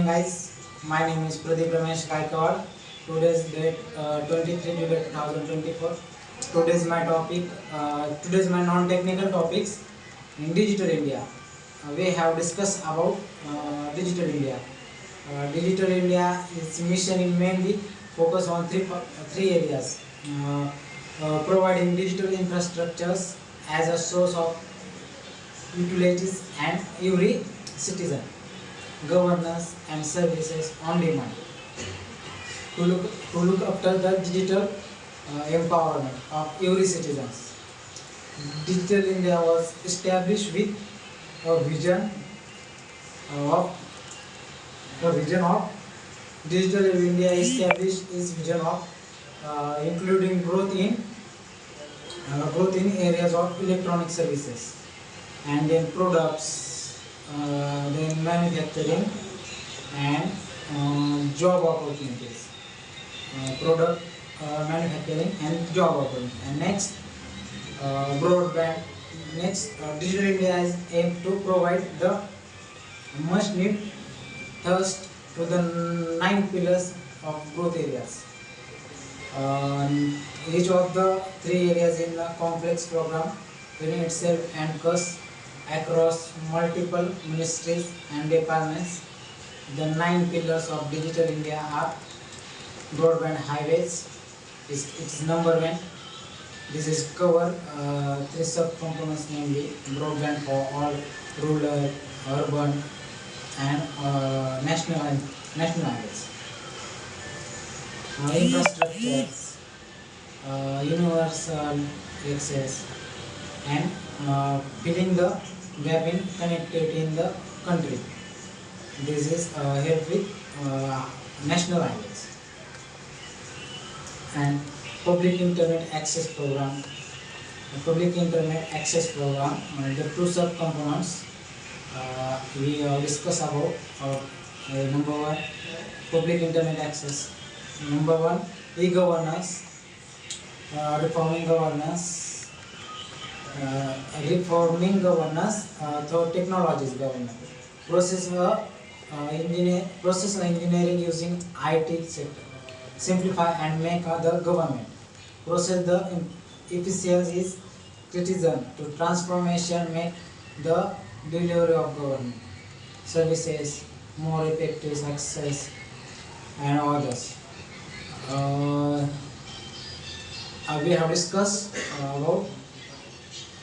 guys. My name is Pradeep Ramesh Gaikwad. Today's date 23 July 2024. Today's my non-technical topics in Digital India. We have discussed about Digital India. Digital India is mission in mainly focus on three areas. Providing digital infrastructures as a source of utilities and every citizen, governance and services on demand to look after the digital empowerment of every citizens. Digital India was established with a vision of Digital India established its vision of including growth in areas of electronic services, and then products, then manufacturing and job opportunities. Product manufacturing and job opportunities. And next, broadband. Next, Digital India is aimed to provide the must need thrust to the 9 pillars of growth areas. Each of the 3 areas in the complex program in itself and cuts across multiple ministries and departments. The 9 pillars of Digital India are broadband highways. It's number 1. This is cover 3 sub-components, namely broadband for all rural, urban and national highways. Infrastructures, universal access and filling the gap in connectivity in the country. This is help with national highways. And public internet access program. The two sub-components we discuss about. Number 1, public internet access. Number 1, e-governance, reforming governance through technologies governance. Process engineering using IT sector. Simplify and make the government. Process the efficiency is citizen to transformation, make the delivery of government services more effective, success and others. We have discussed about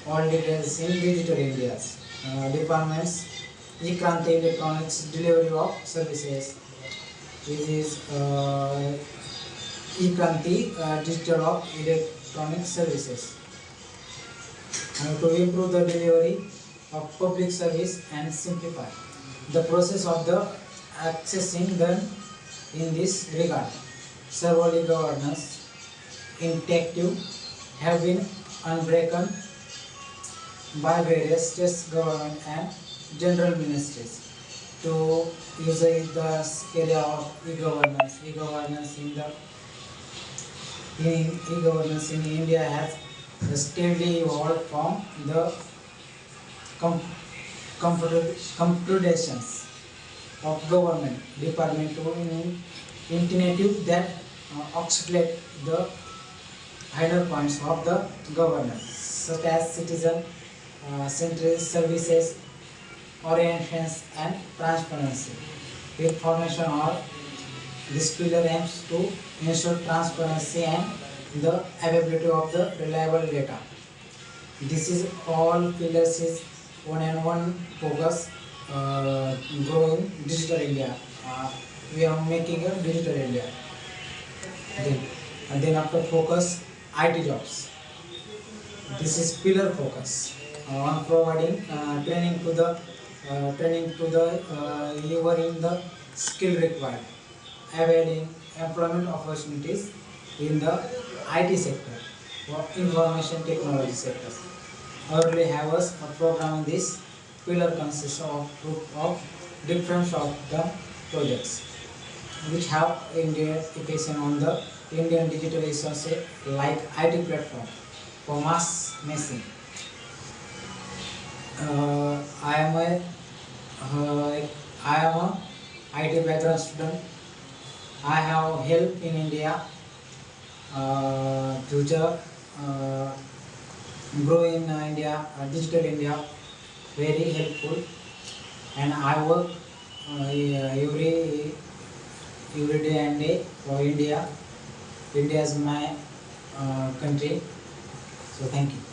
all details in Digital India's departments. E-Kranti electronics delivery of services. This is E-Kranti digital of electronic services. To improve the delivery of public service and simplify the process of the accessing them in this regard. Several governance initiatives have been undertaken by various state government and general ministries to use the area of e-governance. E-governance in India has steadily evolved from the computations of government department to initiative that oscillate the higher points of the governance, such as citizen central services, orientations and transparency. Information or this pillar aims to ensure transparency and the availability of the reliable data. This is all pillars is one focus growing Digital India. We are making a Digital India. Then after focus, IT jobs. This is pillar focus on providing training to the you in the skill required, availing employment opportunities in the IT sector or information technology sectors. Early havers a program in this pillar consists of group of different of the projects which have indication on the Indian digital resource like IT platform for mass messing. I am a IT background student. I have helped in India future grow in India, digital India, very helpful. And I work every day and day for India. India is my country. So thank you.